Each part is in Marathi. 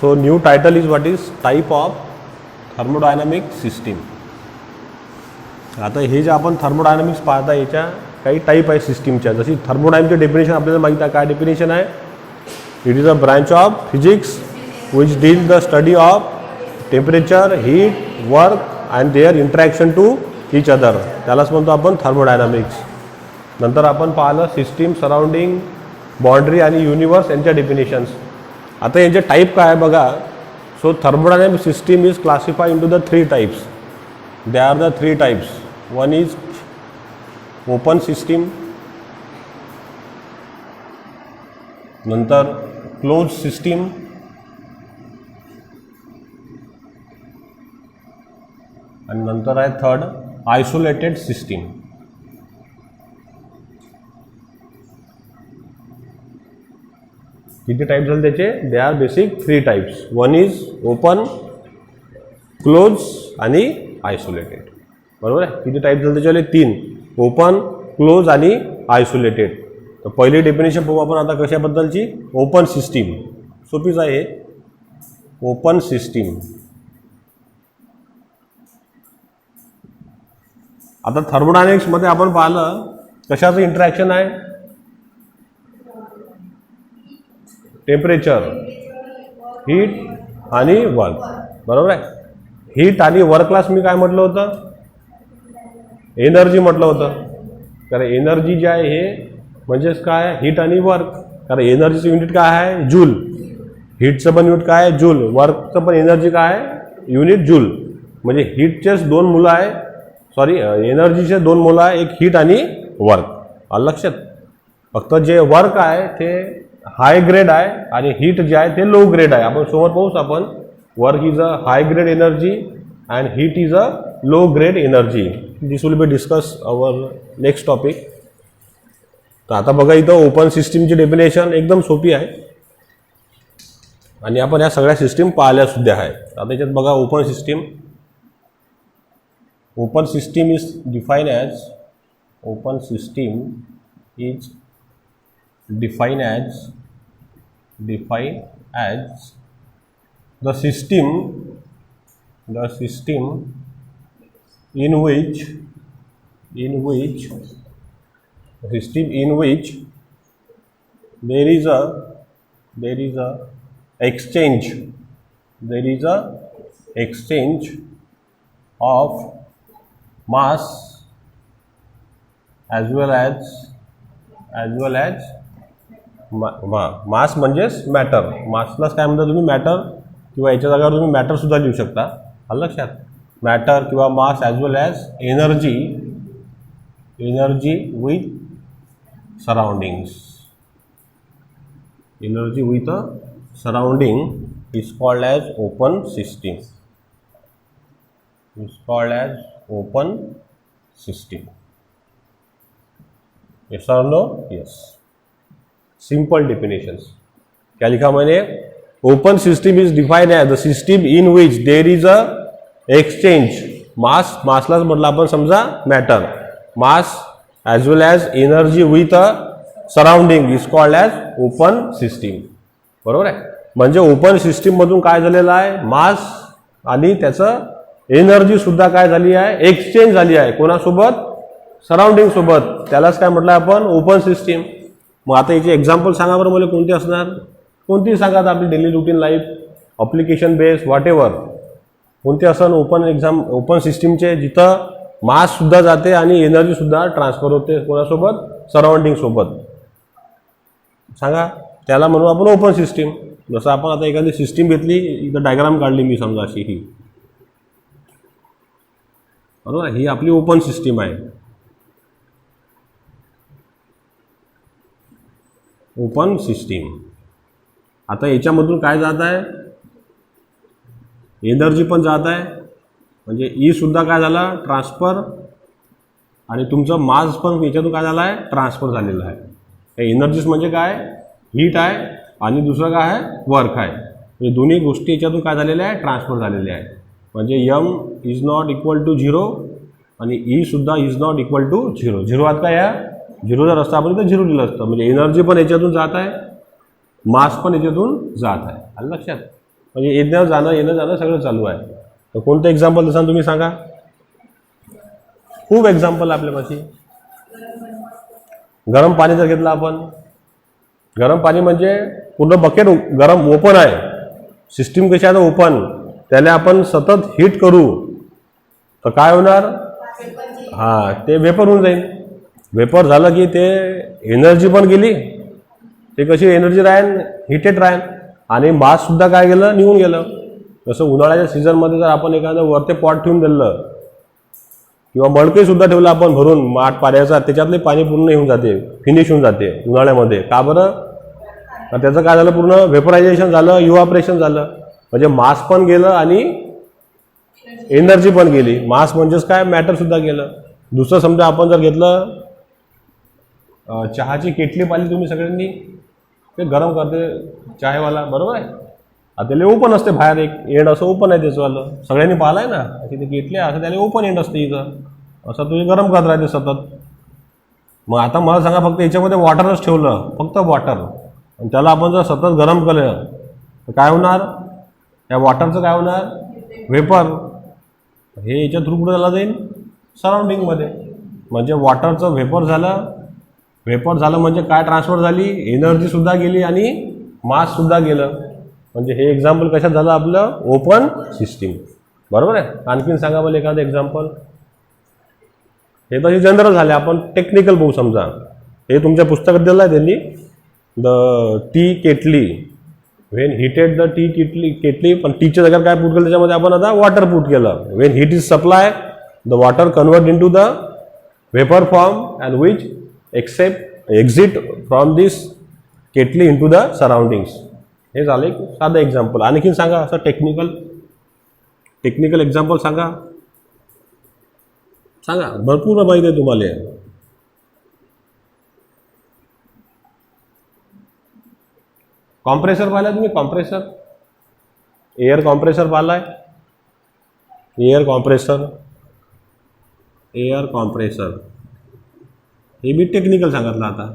So new title is what is type of thermodynamic system. आता हे जे आपण थर्मोडायनामिक्स पाहता याच्या काही टाईप आहे सिस्टीमच्या. जशी थर्मोडायनमिकचे डेफिनेशन आपल्याला माहिती आहे. काय डेफिनेशन आहे? It is a branch of physics which deal the study of temperature, heat, work and their interaction to each other. त्यालाच म्हणतो आपण थर्मोडायनामिक्स. नंतर आपण पाहिलं सिस्टीम, सराउंडिंग, बाउंड्री आणि युनिवर्स यांच्या डेफिनेशन्स. आता यांचे टाईप काय आहे बघा. So thermodynamic system is classified into the 3 types. They are the 3 types. One is open system, नंतर क्लोज सिस्टीम, आणि नंतर आहे थर्ड आयसोलेटेड सिस्टीम. किती टाइप झाले त्याचे? They are basic 3 types. One is open, close आणि आयसोलेटेड. बरोबर आहे. किती टाइप झाले त्याच्यावाले? 3. ओपन, क्लोज आणि आयसोलेटेड. तर पहिली डेफिनेशन पाहू आपण आता कशाबद्दलची. Open system. सोपीच आहे. Open system. आता थर्मोडायनामिक्समध्ये आपण पाहिलं कशाचं इंटरॅक्शन आहे? टेम्परेचर, हीट आणि वर्क. बरोबर आहे. हीट आणि वर्कलाच मी काय म्हटलं होतं? एनर्जी म्हटलं होतं. कारण एनर्जी जे आहे हे म्हणजेच काय? हीट आणि वर्क. कारण एनर्जीचं युनिट काय आहे? जूल. हीटचं पण युनिट काय आहे? जूल. वर्कचं पण एनर्जी काय आहे? Unit joule. म्हणजे हीटचेच 2 मुलं आहे, सॉरी एनर्जीचे 2 मुलं आहे, एक हीट आणि वर्क. आलं लक्षात. फक्त जे वर्क आहे ते हाय ग्रेड आहे आणि हीट जे आहे ते लो ग्रेड आहे. आपण समोर पाहूच आपण. Work is a high grade energy and heat is a low grade energy. This will be discuss our next topic. तर आता बघा इथं ओपन सिस्टीमची डेफिनेशन एकदम सोपी आहे आणि आपण या सगळ्या सिस्टीम पाहिल्या सुद्धा आहे. आता याच्यात बघा open system. Open system is define as, open system is defined as the system in which there is a exchange of mass as well as मास म्हणजेच मॅटर. मासलाच काय म्हणता तुम्ही? मॅटर. किंवा याच्या जागेवर तुम्ही मॅटर सुद्धा लिहू शकता. आलं लक्षात. मॅटर किंवा mass as well as energy with surroundings. Energy with a surrounding is called as open system. Open system. Yes or no? Yes. Simple definitions. क्या लिखा मैंने? Open system is defined as the system in which there is a exchange. मासलाच म्हटलं आपण समजा matter. Mass as well as energy with a surrounding is called as open system. बरोबर आहे. म्हणजे ओपन सिस्टीममधून काय झालेलं आहे? मास आणि त्याचं एनर्जी सुद्धा काय झाली आहे? एक्सचेंज झाली आहे. कोणासोबत? सराउंडिंग सोबत. त्यालाच काय म्हटलं आपण? Open system. मग आता याची एक्झाम्पल सांगा बरं मला. कोणती असणार? कोणती सांगा आपली daily routine life, application base, what ever. कोणते असं ओपन सिस्टीमचे जिथं मास सुद्धा जाते आणि एनर्जी सुद्धा ट्रान्सफर होते. कोणासोबत? सराउंडिंग सोबत. सांगा. त्याला म्हणू आपण ओपन सिस्टीम. जसं आपण आता एखादी सिस्टीम घेतली, इथं डायग्राम काढली मी समजा अशी ही. बरोबर. ही आपली ओपन सिस्टीम आहे. Open system. आता याच्यामधून काय जात आहे? एनर्जी पण जात आहे. म्हणजे ई सुद्धा काय झाला? ट्रान्सफर. आणि तुमचं मास पण याच्यातून काय झालं आहे? ट्रान्सफर झालेलं आहे. एनर्जीज म्हणजे काय? हीट आहे आणि दुसरं काय आहे? वर्क आहे. म्हणजे दोन्ही गोष्टी याच्यातून काय झालेल्या आहे? ट्रान्सफर झालेल्या आहे. म्हणजे M is not equal to 0 आणि ई सुद्धा इज नॉट इक्वल टू 0. 0 आत काय? या 0 जर असतं आपण इथं 0 लिहिलं असतं. म्हणजे एनर्जी पण याच्यातून जात आहे, मास पण याच्यातून जात आहे. आलं लक्षात. म्हणजे येणं जाणं सगळं चालू आहे. तर कोणतं एक्झाम्पल देसान तुम्ही सांगा. खूप एक्झाम्पल आपल्यापाशी. गरम पाणी जर घेतलं आपण, गरम पाणी म्हणजे पूर्ण बकेट गरम ओपन आहे, सिस्टीम कशी आहे ओपन, त्याला आपण सतत हीट करू तर काय होणार, हां ते वेपर होऊन जाईल. वेपर झालं की ते एनर्जी पण गेली, ते कशी एनर्जी राहील, हिटेड राहील, आणि माससुद्धा काय गेलं, निघून गेलं. जसं उन्हाळ्याच्या सीझनमध्ये जर आपण एखादं वरते पॉट ठेवून दिलं किंवा मडकेसुद्धा ठेवलं आपण भरून माठ पाण्याचा, त्याच्यातले पाणी पूर्ण येऊन जाते, फिनिश होऊन जाते उन्हाळ्यामध्ये. का बरं, त्याचं काय झालं, पूर्ण व्हेपरायझेशन झालं, इव्हॅपोरेशन झालं. म्हणजे मास पण गेलं आणि एनर्जी पण गेली. मास म्हणजेच काय, मॅटरसुद्धा गेलं. दुसरं समजा आपण जर घेतलं, चहाची केटली पाहिली तुम्ही सगळ्यांनी, ते गरम करते चायवाला, बरोबर आहे. आता त्याला ओपन असते बाहेर, एक एंड असं ओपन आहे त्याचंवालं, सगळ्यांनी पाहिलं आहे ना, तिथे केटली असं त्याला ओपन एंड असते इथं, असं तुम्ही गरम करत राहते सतत. मग आता मला सांगा, फक्त याच्यामध्ये वॉटरच ठेवलं, फक्त वॉटर, आणि त्याला आपण जर सतत गरम केलं तर काय होणार, त्या वॉटरचं काय होणार, वेपर. हे याच्या थ्रू कुठं झाला जाईल, सराउंडिंगमध्ये. म्हणजे वॉटरचं वेपर झालं, वेपर झालं म्हणजे काय ट्रान्सफर झाली, एनर्जीसुद्धा गेली आणि माससुद्धा गेलं. म्हणजे हे एक्झाम्पल कशात झालं आपलं, ओपन सिस्टीम, बरोबर आहे. आणखीन सांगा मला एखादं एक्झाम्पल. हे तसे जनरल झाले, आपण टेक्निकल बघू. समजा हे तुमच्या पुस्तकात दिलं आहे त्यांनी, the tea kettle, when heated the tea kettle, पण टीच्या जागेवर काय पुट केलं, त्याच्यामध्ये आपण आता वॉटर पुट केलं. When heat is supply, the water convert in to the vapour form and which exit from this kettle in to the surroundings. हे झालं एक साधं एक्झाम्पल. आणखीन सांगा असं टेक्निकल एक्झाम्पल सांगा. भरपूर माहिती आहे तुम्हाला. कॉम्प्रेसर पाहिला तुम्ही, कॉम्प्रेसर, एअर कॉम्प्रेसर पाहिलाय, एअर कॉम्प्रेसर हे मी टेक्निकल सांगितलं. आता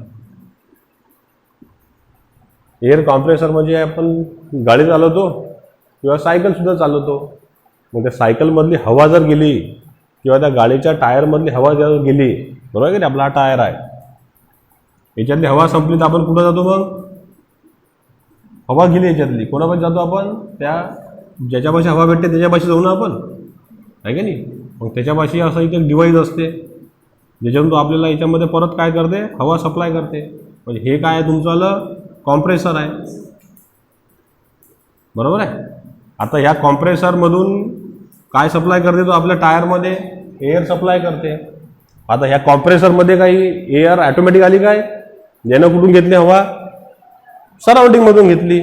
एअर कॉम्प्रेसर म्हणजे आपण गाडी चालवतो किंवा सायकलसुद्धा चालवतो. मग त्या सायकलमधली हवा जर गेली किंवा त्या गाडीच्या टायरमधली हवा जर गेली, बरोबर आहे की नाही, आपला हा टायर आहे, याच्यातली हवा संपली तर आपण कुठं जातो, मग हवा गेली याच्यातली, कोणापाशी जातो आपण, त्या ज्याच्यापाशी हवा भेटते त्याच्यापाशी जाऊ ना आपण, आहे की नाही. मग त्याच्यापाशी असं इथे डिव्हाइस असते ज्याच्यातून तो आपल्याला याच्यामध्ये परत काय करते, हवा सप्लाय करते. म्हणजे हे काय आहे, तुमचं कॉम्प्रेसर आहे, बरोबर आहे. आता ह्या कॉम्प्रेसरमधून काय सप्लाय करते, तो आपल्या टायरमध्ये एअर सप्लाय करते. आता ह्या कॉम्प्रेसरमध्ये काही एअर ॲटोमॅटिक आली काय, ज्यानं कुठून घेतली हवा, सराउंडिंगमधून घेतली.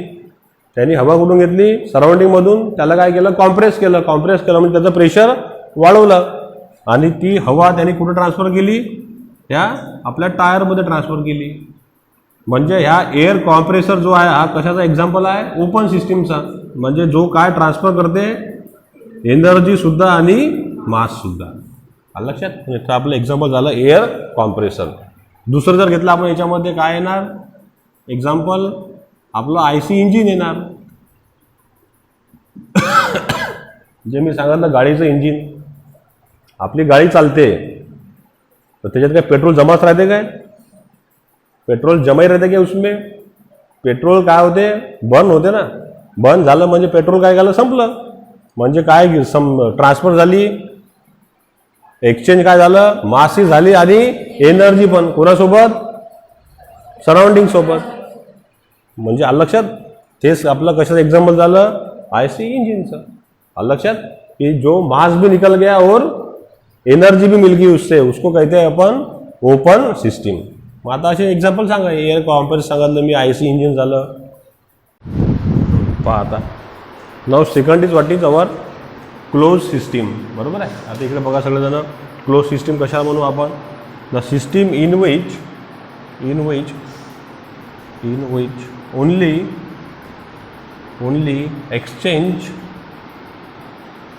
त्यांनी हवा कुठून घेतली, सराउंडिंगमधून. त्याला काय केलं, कॉम्प्रेस केलं म्हणजे त्याचं प्रेशर वाढवलं आणि ती हवा त्यांनी कुठं ट्रान्सफर केली, ह्या आपल्या टायरमध्ये ट्रान्सफर केली. म्हणजे ह्या एअर कॉम्प्रेसर जो आहे हा कशाचा एक्झाम्पल आहे, ओपन सिस्टीमचा. म्हणजे जो काय ट्रान्सफर करते, एनर्जीसुद्धा आणि माससुद्धा. आलं लक्षात. तर आपलं एक्झाम्पल झालं एअर कॉम्प्रेसर. दुसरं जर घेतलं आपण, याच्यामध्ये काय येणार एक्झाम्पल, आपलं IC इंजिन येणार. जे मी सांगितलं गाडीचं इंजिन, आपली गाडी चालते तर त्याच्यात काय पेट्रोल जमाच राहते काय, पेट्रोल जमाई रहते क्या उसमें, पेट्रोल काय होते, बर्न होते ना. बर्न झालं म्हणजे पेट्रोल काय झालं, संपलं. म्हणजे काय ट्रान्सफर झाली, एक्सचेंज काय झालं, मासही झाली आणि एनर्जी पण, कोणासोबत, सराउंडिंग सोबत. म्हणजे आलं लक्षात. तेच आपलं कशाचं एक्झाम्पल झालं, IC इंजिनचं. आलं लक्षात कि जो मास भी निकल गया और एनर्जी भी मिल गई उससे, उसको कहते हैं अपन ओपन सिस्टीम. मग आता असे एक्झाम्पल सांगा. एअर कॉम्प्रेसर सांगितलं मी, IC इंजिन झालं. पहा आता नाव second is what is our close system, बरोबर आहे. आता इकडे बघा सगळेजण, क्लोज सिस्टीम कशा म्हणू आपण, the system in which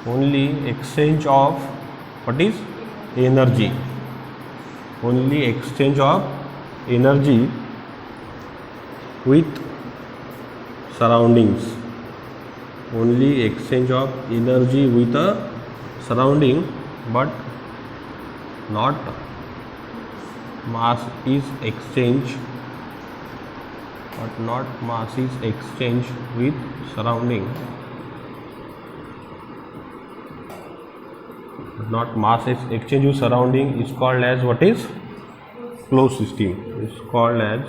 only exchange of what is energy, only exchange of energy with surroundings, only exchange of energy with a surrounding, but not mass is exchanged, with surrounding, not mass is exchanged with surrounding is called as what is closed system, is called as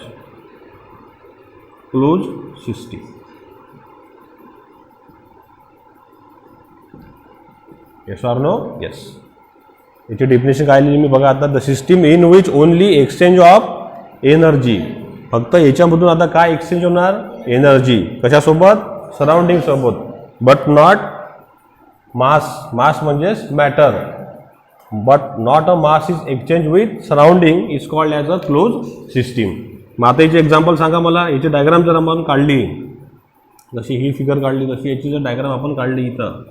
closed system. Yes or no? Yes. याची डेफिनेशन काय लिहिली मी बघा आता, the system in which only exchange of energy, फक्त याच्यामधून आता काय एक्सचेंज होणार, एनर्जी, कशासोबत, सराउंडिंग सोबत, बट नॉट मास, मास म्हणजेच matter, but not a mass is exchange with surrounding is called as a close system. मग आता याची एक्झाम्पल सांगा मला, याची डायग्राम जर आपण काढली, जशी ही फिगर काढली तशी याची जर डायग्राम आपण काढली इथं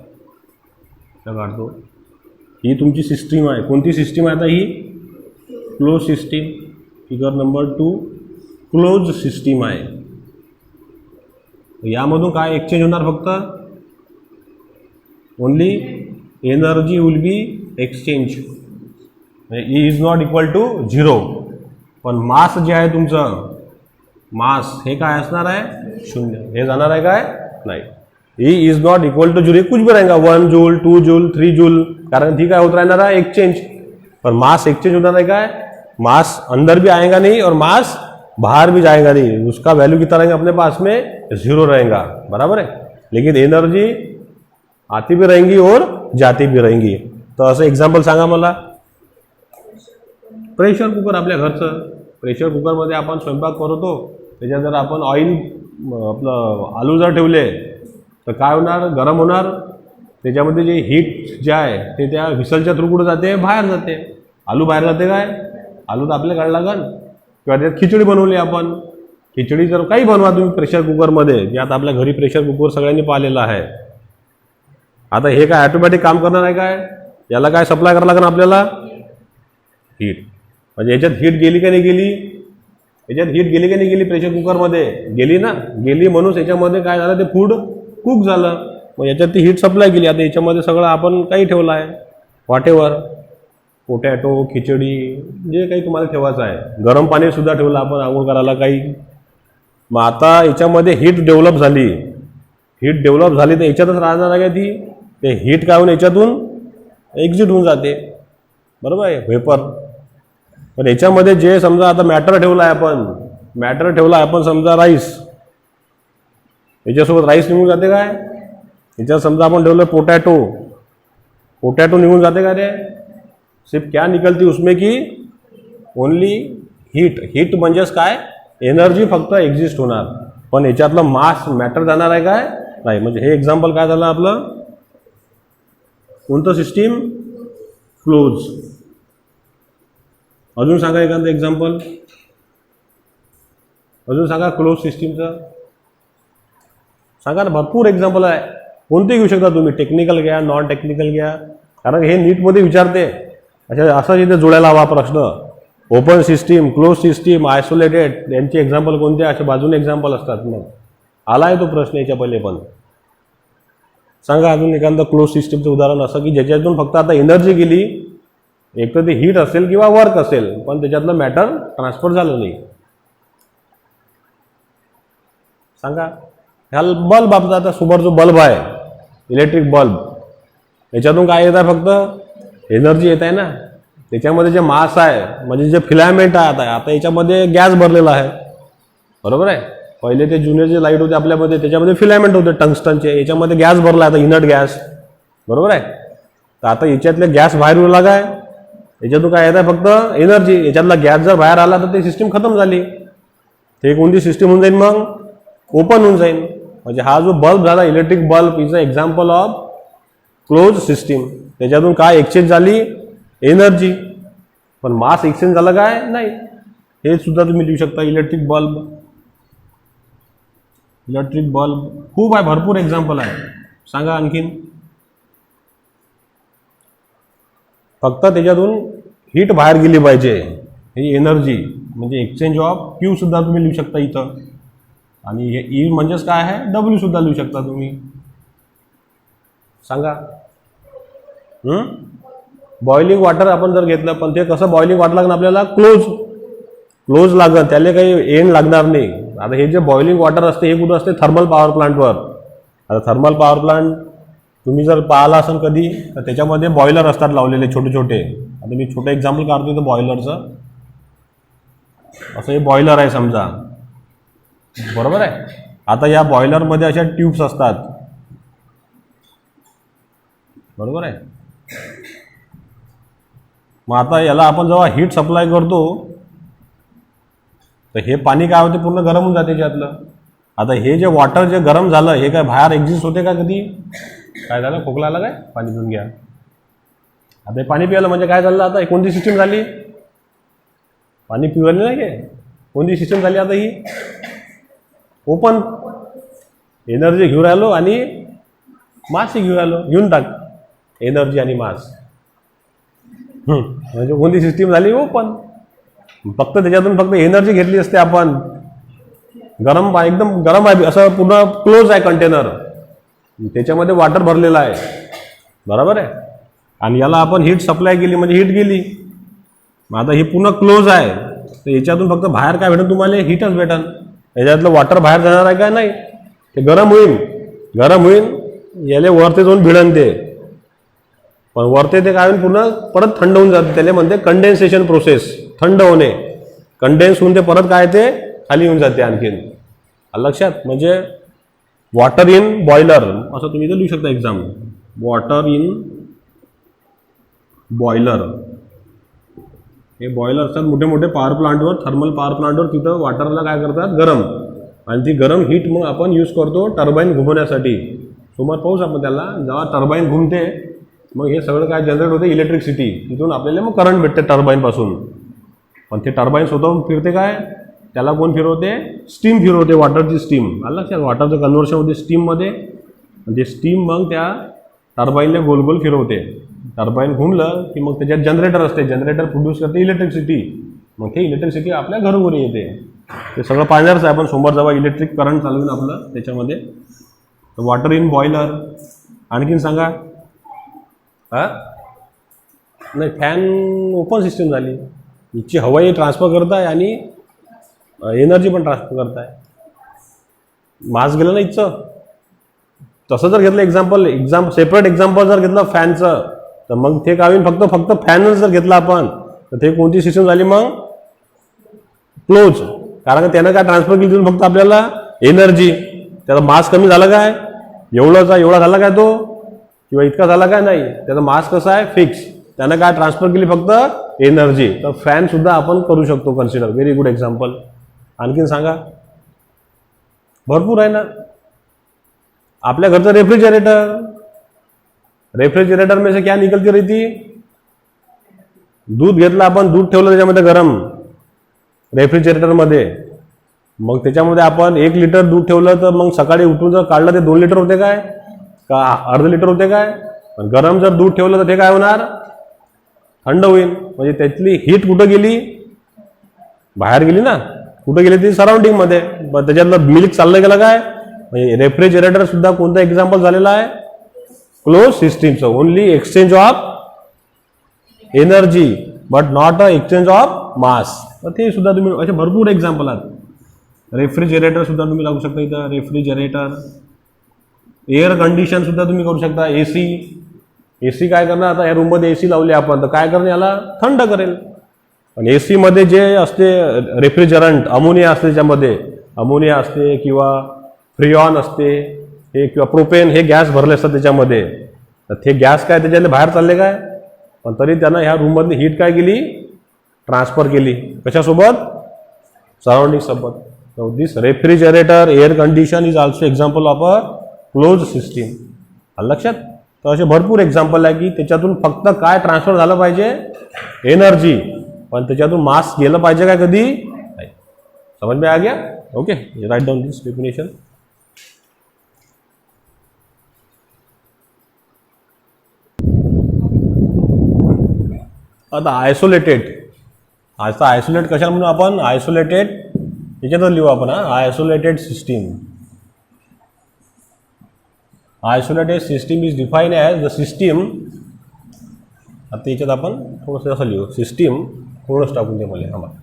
काढतो, ही तुमची सिस्टीम आहे. कोणती सिस्टीम आहे आता ही, close system. Figure number 2 close system आहे. यामधून काय एक्सचेंज होणार, फक्त only energy will be exchange, E is not equal to 0. पण मास जे आहे तुमचं, मास हे काय असणार आहे, 0. हे जाणार आहे काय, नाही. E is not equal to 0, कुछ भी रहेगा, 1 जूल 2 जूल 3 जूल, कारण ठीक है होता रहना है एक्सचेंज. पर मास एक्सचेंज होता रहेगा, मास अंदर भी आएगा नहीं और मास बाहर भी जाएगा नहीं, उसका वैल्यू कितना रहेगा अपने पास में, 0 रहेगा, बराबर है. लेकिन एनर्जी आती भी रहेंगी और जाती भी रहेंगी. तो असं एक्झाम्पल सांगा मला, प्रेशर कुकर, आपल्या घरचं प्रेशर कुकरमध्ये आपण स्वयंपाक करतो, त्याच्यात जर आपण ऑइल आपलं आलू जर ठेवले तर काय होणार, गरम होणार. त्याच्यामध्ये जे हीट जे आहे ते त्या व्हिसलच्या थ्रू कुठं जाते, बाहेर जाते. आलू बाहेर जाते काय, आलू तर आपल्या काढला लागन. किंवा त्यात खिचडी बनवली आपण, खिचडी जर काही बनवा तुम्ही प्रेशर कुकरमध्ये, जे आता आपल्या घरी प्रेशर कुकर सगळ्यांनी पाहिलेलं आहे. आता हे काय ऑटोमॅटिक काम करणार आहे काय, याला काय सप्लाय करावं लागेल आपल्याला, हीट. म्हणजे याच्यात हीट गेली का नाही गेली, याच्यात हीट गेली का नाही गेली, प्रेशर कुकरमध्ये गेली ना, गेली. म्हणून याच्यामध्ये काय झालं, ते फूड कुक झालं. मग याच्यात ती हीट सप्लाय केली. आता याच्यामध्ये सगळं आपण काही ठेवलं आहे, व्हॉटेवर, पोटॅटो, खिचडी, जे काही तुम्हाला ठेवायचं आहे, गरम पाणीसुद्धा ठेवलं आपण आंघोळ करायला काही. मग आता याच्यामध्ये हीट डेव्हलप झाली, हीट डेव्हलप झाली तर याच्यातच राहणार आहे का ती, ते हीट काय होऊन याच्यातून एक्झिट होऊन जाते, बरोबर आहे, व्हेपर. पण याच्यामध्ये जे समजा आता मॅटर ठेवला आहे आपण, मॅटर ठेवला आहे आपण समजा राईस, याच्यासोबत राईस निघून जाते काय, याच्यात समजा आपण ठेवलं पोटॅटो, पोटॅटो निघून जाते का रे, सिर्फ क्या निकलती उसमें की ओनली हीट. हीट म्हणजेच काय, एनर्जी फक्त एक्झिस्ट होणार, पण याच्यातलं मास मॅटर जाणार आहे काय, नाही. म्हणजे हे एक्झाम्पल काय झालं आपलं, कोणतं सिस्टीम, क्लोज. अजून सांगा एखादं एक्झाम्पल, अजून सांगा क्लोज सिस्टीमचं सांगा ना, भरपूर एक्झाम्पल आहे, कोणते घेऊ शकता तुम्ही, टेक्निकल घ्या, नॉन टेक्निकल घ्या, कारण हे नीटमध्ये विचारते. अच्छा, असं इथे जोडायला हवा प्रश्न, open system, close system, isolated, यांचे एक्झाम्पल कोणते, असे बाजूने एक्झाम्पल असतात. मग आला आहे तो प्रश्न याच्या पहिले. पण सांगा अजून एखादं क्लोज सिस्टीमचं उदाहरण असं की ज्याच्यातून फक्त आता एनर्जी गेली, एक तर ते हीट असेल किंवा वर्क असेल, पण त्याच्यातलं मॅटर ट्रान्सफर झालं नाही. सांगा. ह्याला बल्ब, आपला आता समोर जो बल्ब आहे, इलेक्ट्रिक बल्ब, याच्यातून काय येत आहे, फक्त एनर्जी येत आहे ना. त्याच्यामध्ये जे मास आहे, म्हणजे जे फिलामेंट आहे, आता याच्यामध्ये गॅस भरलेला आहे, बरोबर आहे. पहिले ते जुने जे लाईट होते आपल्यामध्ये, त्याच्यामध्ये फिलामेंट होते टंगस्टनचे, याच्यामध्ये गॅस भरला आहे, आता इनर्ट गॅस, बरोबर आहे. तर आता याच्यातले गॅस बाहेर येऊ लागा आहे, याच्यातून काय येत आहे, फक्त एनर्जी. याच्यातला गॅस जर बाहेर आला तर ती सिस्टीम खतम झाली. ते कोणती सिस्टीम होऊन जाईल मग, ओपन होऊन जाईल. म्हणजे हा जो बल्ब झाला, electric bulb is a example of close system. त्याच्यातून काय एक्सचेंज झाली, एनर्जी, पण मास एक्सचेंज झाला काय, नाही. हे सुद्धा तुम्ही लिहू शकता, इलेक्ट्रिक बल्ब. इलेक्ट्रिक बल्ब खूप आहे, भरपूर एक्झाम्पल आहे. सांगा आणखीन. फक्त त्याच्यातून हीट बाहेर गेली पाहिजे, ही एनर्जी, म्हणजे एक्सचेंज ऑफ क्यू सुद्धा तुम्ही लिहू शकता इथं. आणि हे ई म्हणजेच काय आहे, डब्ल्यू सुद्धा लिहू शकता तुम्ही. सांगा. बॉइलिंग वॉटर आपण जर घेतलं, पण ते कसं बॉइलिंग वॉटर लागणार आपल्याला, क्लोज लागत, त्याला काही एंड लागणार नाही. आता हे जे बॉइलिंग वॉटर असते हे कुठं असते, थर्मल पॉवर प्लांटवर. आता थर्मल पॉवर प्लांट तुम्ही जर पाहिला असाल कधी, तर त्याच्यामध्ये बॉयलर असतात लावलेले छोटे छोटे. आता मी छोटं एक्झाम्पल काढतो इथं बॉयलरचं. असं हे बॉयलर आहे समजा, बरोबर आहे. आता या बॉयलरमध्ये अशा ट्यूब्स असतात, बरोबर आहे. मग आता याला आपण जेव्हा हीट सप्लाय करतो तर हे पाणी काय होते, पूर्ण गरम होऊन जाते त्यातलं. आता हे जे वॉटर जे गरम झालं हे काय बाहेर एक्झिस्ट होते का कधी? काय झालं, खोकला आला काय, पाणी पिऊन घ्या. आता हे पाणी पिवलं म्हणजे काय झालं, आता कोणती सिस्टीम झाली, पाणी पिवलं नाही काय, कोणती सिस्टीम झाली आता ही, ओपन. एनर्जी घेऊन राहिलो आणि मासही घेऊन राहिलो, घेऊन टाक एनर्जी आणि मास. म्हणजे कोणती सिस्टीम झाली, ओपन. फक्त त्याच्यातून फक्त एनर्जी घेतली असते आपण. गरम, एकदम गरम आहे, असं पूर्ण क्लोज आहे कंटेनर, त्याच्यामध्ये वॉटर भरलेला आहे, बरोबर आहे. आणि याला आपण हीट सप्लाय केली म्हणजे हीट गेली. मग आता हे पूर्ण क्लोज आहे, तर याच्यातून फक्त बाहेर काय भेटेल तुम्हाला, हीटच भेटेल. याच्यातलं वॉटर बाहेर जाणार आहे का नाही, ते गरम होईल, याले वरते जाऊन भिडन ते. पण वरते ते काय होईल, पूर्ण परत थंड होऊन जाते, त्याला म्हणते कंडेन्सेशन प्रोसेस, थंड होणे. कंडेन्स होऊन ते परत काय ते खाली येऊन जाते आणखीन. लक्षात, म्हणजे वॉटर इन बॉयलर असं तुम्ही इथं लिहू शकता एक्झाम. वॉटर इन बॉयलर, हे बॉयलर असतात मोठे मोठे पॉवर प्लांटवर, थर्मल पॉवर प्लांटवर. तिथं वॉटरला काय करतात, गरम, आणि ती गरम हीट मग आपण यूज करतो टर्बाईन घुमवण्यासाठी. समोर पाहूच आपण त्याला, जेव्हा टर्बाईन घुमते मग हे सगळं काय जनरेट होते, इलेक्ट्रिसिटी. तिथून आपल्याला मग करंट भेटते टर्बाईनपासून. पण ते टर्बाईन स्वतःहून फिरते काय, त्याला कोण फिरवते, स्टीम फिरवते, वॉटरची स्टीम. लक्षात, वॉटरचं कन्व्हर्शन होते स्टीममध्ये, म्हणजे स्टीम मग त्या टर्बाईनला गोल गोल फिरवते. टर्बाईन घुमलं की मग त्याच्यात जनरेटर असते, जनरेटर प्रोड्यूस करते इलेक्ट्रिसिटी. मग ते इलेक्ट्रिसिटी आपल्या घरोघरी येते. ते सगळं पाहणारच आहे आपण समोर जेव्हा इलेक्ट्रिक करंट चालवून आपलं त्याच्यामध्ये. Water in boiler. आणखीन सांगा. नाही, फॅन ओपन सिस्टीम झाली, इथची हवाही ट्रान्सफर करताय आणि एनर्जी पण ट्रान्सफर करताय. मास गेलं ना इथचं. तसं जर घेतलं सेपरेट एक्झाम्पल जर घेतलं फॅनचं, तर मग ते काय होईल, फक्त फॅनच जर घेतला आपण तर ते कोणती सिस्टीम झाली मग, क्लोज. कारण त्यानं काय ट्रान्सफर केली, तिथून फक्त आपल्याला एनर्जी. त्याचा मास कमी झाला काय, एवढा झाला काय तो, किंवा इतका झाला काय, नाही. त्याचा मास कसा आहे, फिक्स. त्यानं काय ट्रान्सफर केली, फक्त एनर्जी. तर फॅन सुद्धा आपण करू शकतो कन्सिडर. Very good example. आणखीन सांगा. भरपूर आहे ना. आपल्या घरचं रेफ्रिजरेटर में से क्या निकलती रहती, दूध घेतलं आपण, दूध ठेवलं त्याच्यामध्ये गरम रेफ्रिजरेटरमध्ये, मग त्याच्यामध्ये आपण 1 लिटर दूध ठेवलं तर मग सकाळी उठून जर काढलं ते 2 लिटर होते काय, का अर्ध लिटर होते काय. पण गरम जर दूध ठेवलं तर ते काय होणार, थंड होईल. म्हणजे त्यातली हीट कुठं गेली, बाहेर गेली ना. कुठं गेली ती सराउंडिंगमध्ये. त्याच्यातलं मिल्क चाललं गेलं काय. म्हणजे रेफ्रिजरेटर सुद्धा कोणतं एक्झाम्पल झालेलं आहे, क्लोज सिस्टीमचं. Only exchange of energy but not a exchange of mass. तर ते सुद्धा तुम्ही असे भरपूर एक्झाम्पल आहेत. रेफ्रिजरेटर सुद्धा तुम्ही लागू शकता इथं. रेफ्रिजरेटर. एअर कंडिशन सुद्धा तुम्ही करू शकता. एसी काय करणार, आता या रूममध्ये एसी लावली आपण तर काय करणार, याला थंड करेल. पण एसी मध्ये जे असते रेफ्रिजरंट, अमोनिया असते, त्याच्यामध्ये अमोनिया असते किंवा फ्रिऑन असते, हे किंवा प्रोपेन, हे गॅस भरले असतात त्याच्यामध्ये. तर ते गॅस काय त्याच्यातले बाहेर चालले काय, पण तरी त्यानं ह्या रूममधली हीट काय केली, ट्रान्सफर केली. कशासोबत, सराउंडिंग सोबत. So this refrigerator, air condition is also example of a closed system. लक्षात. तर असे भरपूर एक्झाम्पल आहे की त्याच्यातून फक्त काय ट्रान्सफर झालं पाहिजे, एनर्जी. पण त्याच्यातून मास गेलं पाहिजे काय कधी नाही. समझ में आ गया. ओके, राइट डाउन दिस डेफिनेशन. आता आयसोलेटेड. आता आयसोलेट कशाला म्हणून आपण, आयसोलेटेड याच्यातच लिहू आपण. Isolated system. Isolated system is define as the system. आता याच्यात आपण थोडंसं असं लिहू, सिस्टीम थोडंच टाकून दे मला आम्हाला.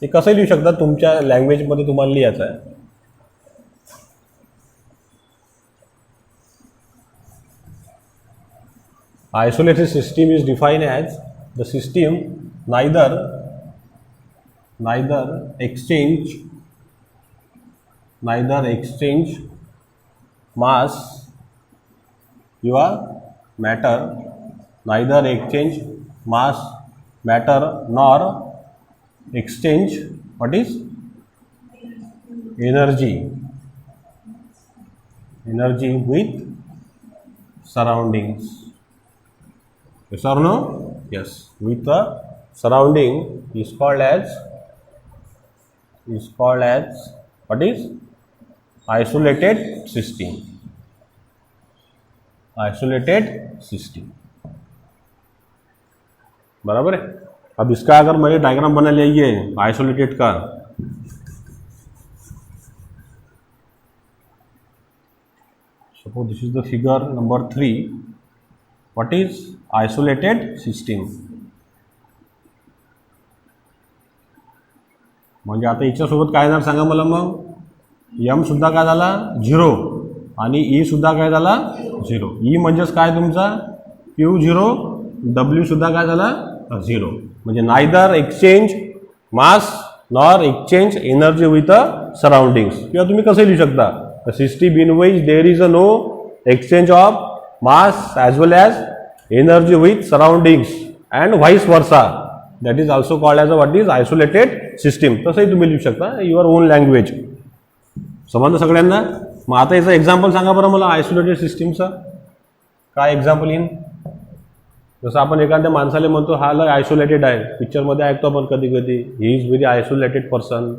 हे कसं लिहू शकता तुमच्या लँग्वेजमध्ये तुम्हाला लिहायचं आहे. Isolated system is defined as the system neither exchange mass your matter, neither exchange mass matter nor exchange what is energy with surroundings. Yes or no? Yes. With the surrounding is called as what is isolated system. बराबर है. अब इसका अगर मैंने डायग्राम बना लिया ये आइसोलेटेड का, suppose this is the figure number 3. What is isolated system? म्हणजे आता याच्यासोबत काय झालं सांगा मला मग. एम सुद्धा काय झाला 0 आणि ई सुद्धा काय झाला 0. ई म्हणजेच काय तुमचा क्यू 0, डब्ल्यू सुद्धा काय झाला 0. म्हणजे neither exchange mass nor exchange energy with surroundings. किंवा तुम्ही कसं लिहू शकता, system in which there is a no exchange of mass as well as energy with surroundings and vice versa. That is also called as what is isolated system. तसंही तुम्ही लिहू शकता युअर ओन लँग्वेज. समजलं सगळ्यांना. मग आता याचं एक्झाम्पल सांगा बरं मला आयसोलेटेड सिस्टीमचं. काय एक्झाम्पल येईन. जसं आपण एखाद्या माणसाला म्हणतो हा लय आयसोलेटेड आहे, पिक्चरमध्ये ऐकतो आपण कधी कधी, he is very isolated person,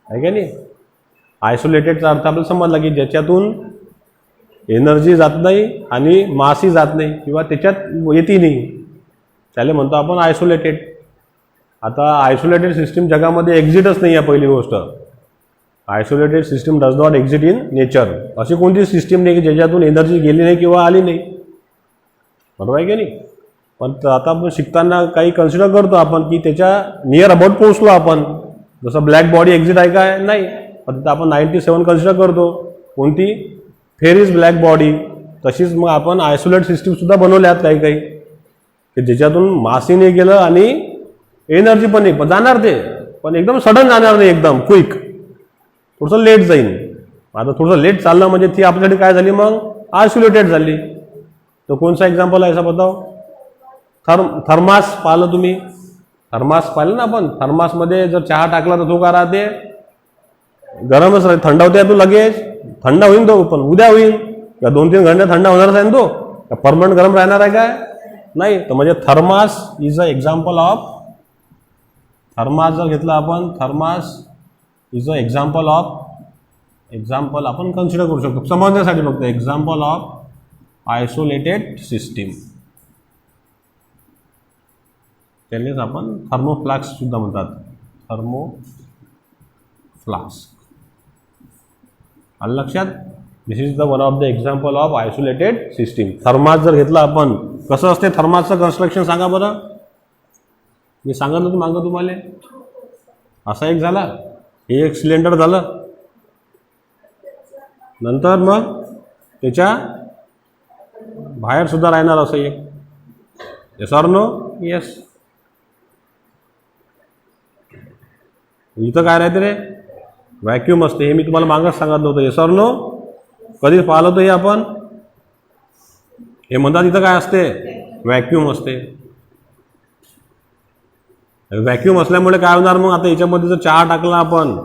आहे का नाही. आयसोलेटेडचा अर्थ आपल्याला समजला की ज्याच्यातून एनर्जी जात नाही आणि मासही जात नाही किंवा त्याच्यात येते नाही, त्याला म्हणतो आपण आयसोलेटेड. आता आयसोलेटेड सिस्टीम जगामध्ये एक्झिटच नाही आहे. पहिली गोष्ट, isolated system does not exit in nature. अशी कोणती सिस्टीम नाही की ज्याच्यातून एनर्जी गेली नाही किंवा आली नाही. बरोबर आहे की नाही. पण आता आपण शिकताना काही कन्सिडर करतो आपण की त्याच्या नियर अबाउट पोहोचलो आपण. जसं ब्लॅक बॉडी एक्झिट आहे काय नाही, पण तिथं आपण 97 कन्सिडर करतो. कोणती फेर इज ब्लॅक बॉडी. तशीच मग आपण आयसोलेट सिस्टीमसुद्धा बनवल्यात काही काही की ज्याच्यातून मासही नाही गेलं आणि एनर्जी पण नाही, पण जाणार ते, पण एकदम सडन जाणार नाही, एकदम क्विक, थोडंसं लेट जाईल. आता थोडंसं लेट चाललं म्हणजे ती आपल्यासाठी काय झाली मग आयसोलेटेड झाली. तो कोणसा एक्झाम्पल आहे असा बताव. थर्मास पाहिलं तुम्ही, थर्मास पाहिलं ना आपण. थर्मासमध्ये जर चहा टाकला तर तो काय राहते, गरमच राहते. थंड होते तो लगेच, थंड होईल तो, पण उद्या होईल किंवा 2-3 घंटे थंड होणारच आहे तो, परमनंट गरम राहणार आहे काय नाही. तर म्हणजे thermos is a example of, thermos जर घेतला आपण, thermos is a example of, example आपण कन्सिडर करू शकतो समजण्यासाठी फक्त, एक्झाम्पल ऑफ आयसोलेटेड सिस्टीम. त्यानेच आपण थर्मोफ्लास्क सुद्धा म्हणतात, थर्मोफ्लास्क. आलं लक्षात. This is the one of the example of isolated system. Thermos जर घेतला आपण, कसं असते थर्मासचं कन्स्ट्रक्शन सांगा बरं. मी सांगितलं होतं मागं तुम्हाला. असा एक झाला, हे एक सिलेंडर झालं, नंतर मग त्याच्या बाहेर सुद्धा राहणार असं एक. Yes or no. येस. इथं काय राहते रे, व्हॅक्यूम असते. हे मी तुम्हाला मागच सांगितलं होतं. Yes or no. कधी पाहिलं होतं हे आपण. हे म्हणतात इथं काय असते, व्हॅक्यूम असते. व्हॅक्यूम असल्यामुळे काय होणार मग, आता याच्यामध्ये जर चहा टाकला आपण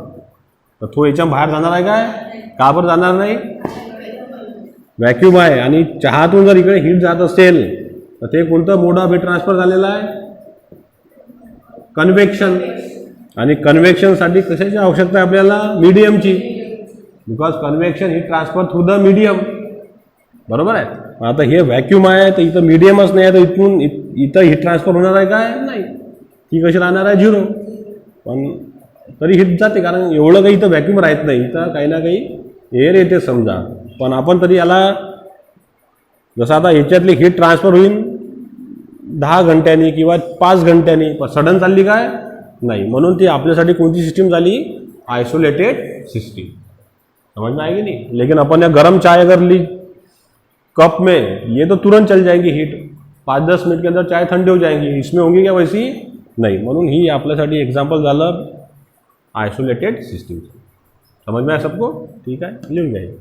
तर तो याच्या बाहेर जाणार आहे काय, का बरं जाणार नाही, व्हॅक्यूम आहे. आणि चहातून जर इकडे हीट जात असेल तर ते कोणतं मोड ऑफ हीट ट्रान्सफर झालेलं आहे, कन्व्हेक्शन. आणि कन्व्हेक्शनसाठी कशाची आवश्यकता आहे आपल्याला, मीडियमची, because convection heat transfer through the medium. बरोबर आहे. आता हे व्हॅक्यूम आहे तर इथं मीडियमच नाही आहे, तर इथून इथं हीट ट्रान्सफर होणार आहे काय नाही, ती कशी राहणार आहे 0. पण तरी हीट जाते, कारण एवढं काही इथं व्हॅक्यूम राहत नाही, तर काही ना काही एअर येते समजा. पण आपण तरी याला जसं आता ह्याच्यातली हीट ट्रान्सफर होईल 10 घंट्यांनी किंवा 5 घंट्यांनी, पण सडन चालली काय नाही. म्हणून ती आपल्यासाठी कोणती सिस्टीम झाली, आयसोलेटेड सिस्टीम. समझ में आएगी नहीं. लेकिन अपन या गर्म चाय अगर ली कप में, ये तो तुरंत चल जाएगी हीट, 5-10 मिनट के अंदर चाय ठंडी हो जाएंगी. इसमें होंगी क्या वैसी नहीं. म्हणून ही आपल्यासाठी एग्जाम्पल झालं आयसोलेटेड सिस्टीम. समझ में आया सबको. ठीक है, लिहून जाएगी.